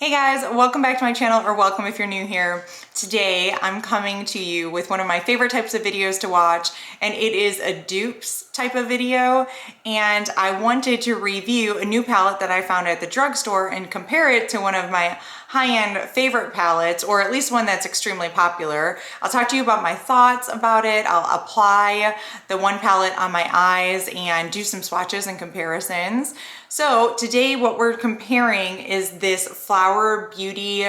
Hey guys, welcome back to my channel, or welcome if you're new here. Today I'm coming to you with one of my favorite types of videos to watch, and it is a dupes type of video. And I wanted to review a new palette that I found at the drugstore and compare it to one of my high-end favorite palettes, or at least one that's extremely popular. I'll talk to you about my thoughts about it. I'll apply the one palette on my eyes and do some swatches and comparisons. So today what we're comparing is this Flower Beauty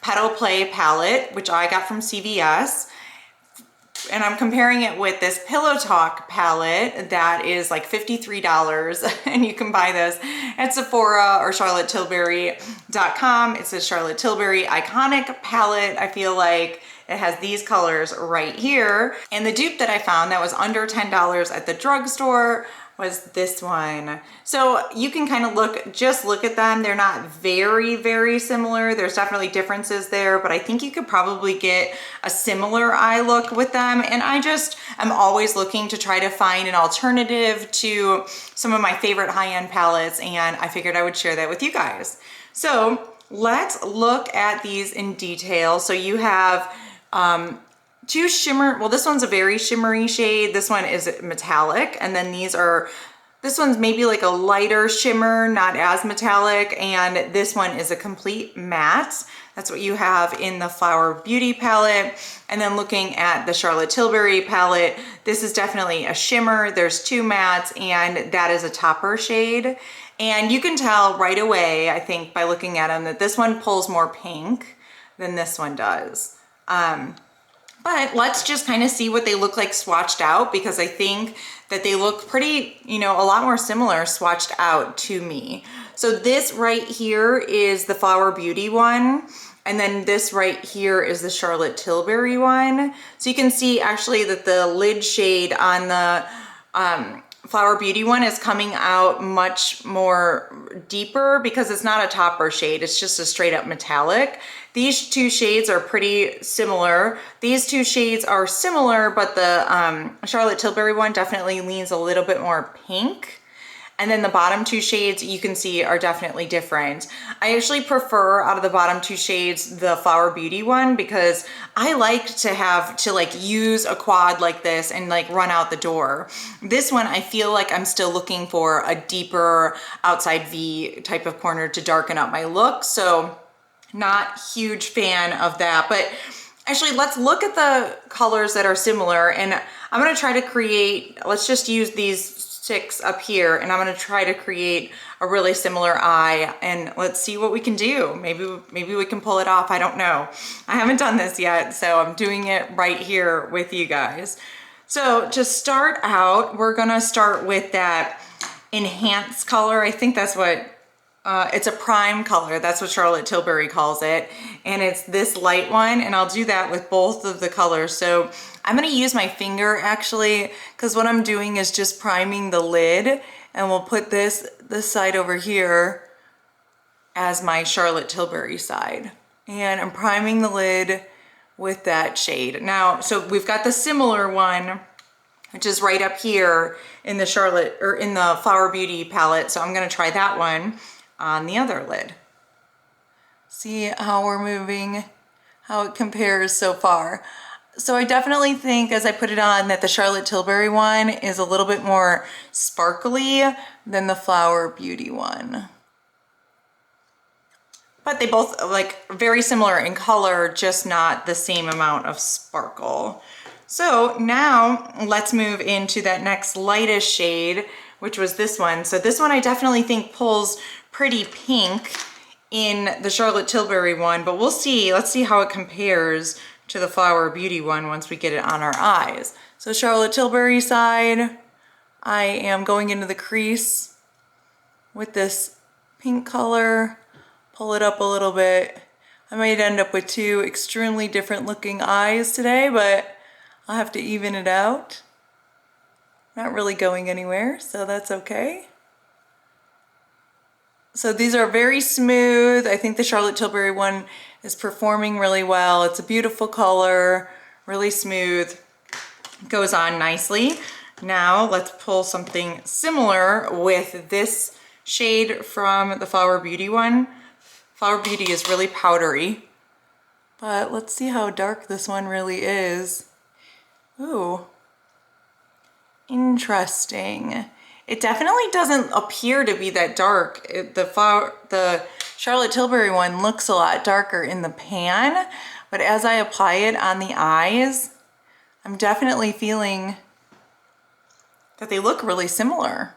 Petal Play palette, which I got from CVS. And I'm comparing it with this Pillow Talk palette that is like $53, and you can buy this at Sephora or charlottetilbury.com. It's a Charlotte Tilbury iconic palette. I feel like it has these colors right here. And the dupe that I found that was under $10 at the drugstore was this one. So you can kind of look at them. They're not very similar. There's definitely differences there, but I think you could probably get a similar eye look with them. And I'm always looking to try to find an alternative to some of my favorite high-end palettes, and I figured I would share that with you guys. So let's look at these in detail. So you have two shimmer, well, this one's a very shimmery shade. This one is metallic. And then this one's maybe like a lighter shimmer, not as metallic. And this one is a complete matte. That's what you have in the Flower Beauty palette. And then looking at the Charlotte Tilbury palette, this is definitely a shimmer. There's two mattes, and that is a topper shade. And you can tell right away, I think, by looking at them, that this one pulls more pink than this one does. But let's just kind of see what they look like swatched out, because I think that they look pretty, a lot more similar swatched out to me. So this right here is the Flower Beauty one. And then this right here is the Charlotte Tilbury one. So you can see actually that the lid shade on the Flower Beauty one is coming out much more deeper, because it's not a topper shade, it's just a straight up metallic. These two shades are pretty similar. These two shades are similar, but the Charlotte Tilbury one definitely leans a little bit more pink. And then the bottom two shades you can see are definitely different. I actually prefer, out of the bottom two shades, the Flower Beauty one, because I like to use a quad like this and like run out the door. This one, I feel like I'm still looking for a deeper outside V type of corner to darken up my look. So not huge fan of that. But actually, let's look at the colors that are similar, and I'm gonna try to create, let's just use these six up here, and I'm gonna try to create a really similar eye, and let's see what we can do. Maybe we can pull it off. I don't know. I haven't done this yet, so I'm doing it right here with you guys. So to start out, we're gonna start with that enhanced color. I think that's what, it's a prime color. That's what Charlotte Tilbury calls it. And it's this light one, and I'll do that with both of the colors. So I'm gonna use my finger actually, because what I'm doing is just priming the lid, and we'll put this side over here as my Charlotte Tilbury side. And I'm priming the lid with that shade. Now, so we've got the similar one, which is right up here in the Charlotte, or in the Flower Beauty palette. So I'm gonna try that one on the other lid. See how we're moving, how it compares so far. So I definitely think, as I put it on, that the Charlotte Tilbury one is a little bit more sparkly than the Flower Beauty one. But they both like very similar in color, just not the same amount of sparkle. So now let's move into that next lightest shade, which was this one. So this one I definitely think pulls pretty pink in the Charlotte Tilbury one, but we'll see. Let's see how it compares to the Flower Beauty one once we get it on our eyes. So Charlotte Tilbury side, I am going into the crease with this pink color, pull it up a little bit. I might end up with two extremely different looking eyes today, but I'll have to even it out. Not really going anywhere, so that's okay. So these are very smooth. I think the Charlotte Tilbury one is performing really well. It's a beautiful color, really smooth, goes on nicely. Now let's pull something similar with this shade from the Flower Beauty one, Flower Beauty is really powdery. But let's see how dark this one really is. Ooh. Interesting. It definitely doesn't appear to be that dark. The Charlotte Tilbury one looks a lot darker in the pan, but as I apply it on the eyes, I'm definitely feeling that they look really similar.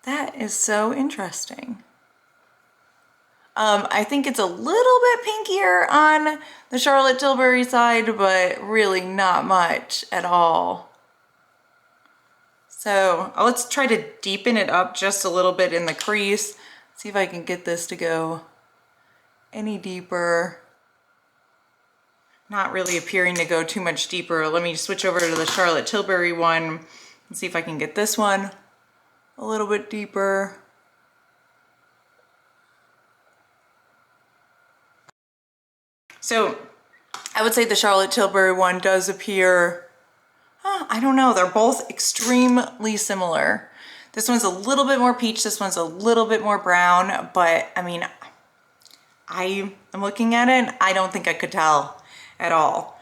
That is so interesting. I think it's a little bit pinkier on the Charlotte Tilbury side, but really not much at all. So let's try to deepen it up just a little bit in the crease. See if I can get this to go any deeper. Not really appearing to go too much deeper. Let me switch over to the Charlotte Tilbury one and see if I can get this one a little bit deeper. So I would say the Charlotte Tilbury one does appear, I don't know, they're both extremely similar. This one's a little bit more peach, this one's a little bit more brown, but I mean, I am looking at it and I don't think I could tell at all.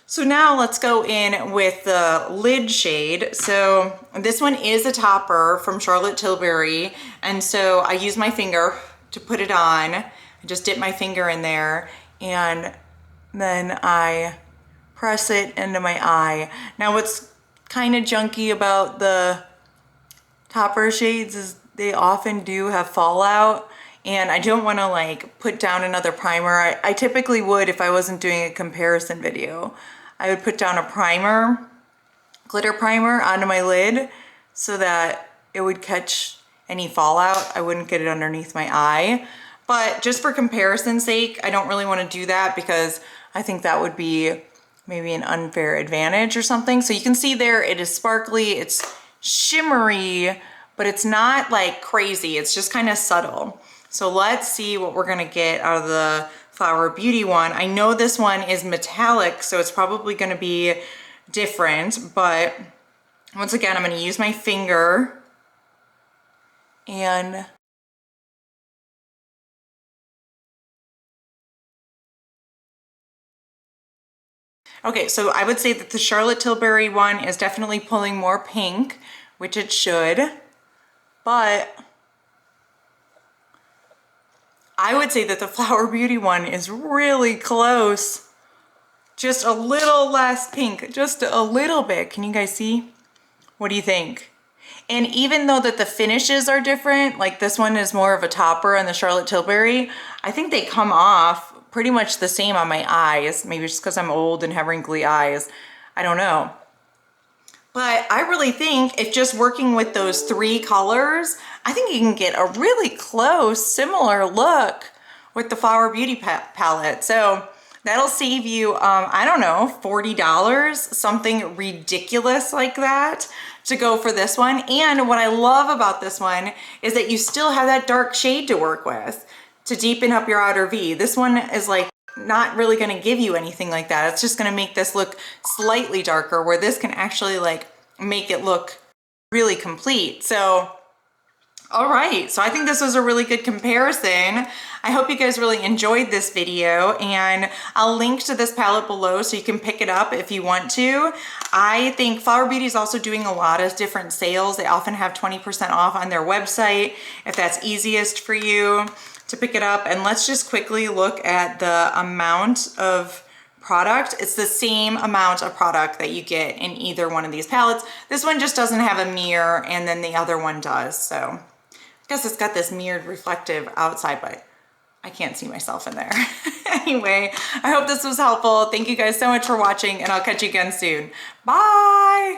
So now let's go in with the lid shade. So this one is a topper from Charlotte Tilbury, and so I use my finger to put it on. I just dip my finger in there and then I press it into my eye. Now what's kind of junky about the topper shades is they often do have fallout, and I don't want to like put down another primer. I typically would if I wasn't doing a comparison video. I would put down a primer, glitter primer onto my lid so that it would catch any fallout. I wouldn't get it underneath my eye. But just for comparison's sake, I don't really want to do that because I think that would be maybe an unfair advantage or something. So you can see there, it is sparkly, it's shimmery, but it's not like crazy. It's just kind of subtle. So let's see what we're gonna get out of the Flower Beauty one. I know this one is metallic, so it's probably gonna be different, but once again, I'm gonna use my finger and okay, so I would say that the Charlotte Tilbury one is definitely pulling more pink, which it should, but I would say that the Flower Beauty one is really close. Just a little less pink, just a little bit. Can you guys see? What do you think? And even though that the finishes are different, like this one is more of a topper and the Charlotte Tilbury, I think they come off pretty much the same on my eyes. Maybe just because I'm old and have wrinkly eyes. I don't know. But I really think if just working with those three colors, I think you can get a really close, similar look with the Flower Beauty palette. So that'll save you, I don't know, $40, something ridiculous like that to go for this one. And what I love about this one is that you still have that dark shade to work with to deepen up your outer V. This one is like not really gonna give you anything like that. It's just gonna make this look slightly darker, where this can actually like make it look really complete. So, all right, so I think this was a really good comparison. I hope you guys really enjoyed this video, and I'll link to this palette below so you can pick it up if you want to. I think Flower Beauty is also doing a lot of different sales. They often have 20% off on their website if that's easiest for you to pick it up. And let's just quickly look at the amount of product. It's the same amount of product that you get in either one of these palettes. This one just doesn't have a mirror, and then the other one does. So I guess it's got this mirrored reflective outside, but I can't see myself in there. Anyway, I hope this was helpful. Thank you guys so much for watching, and I'll catch you again soon. Bye.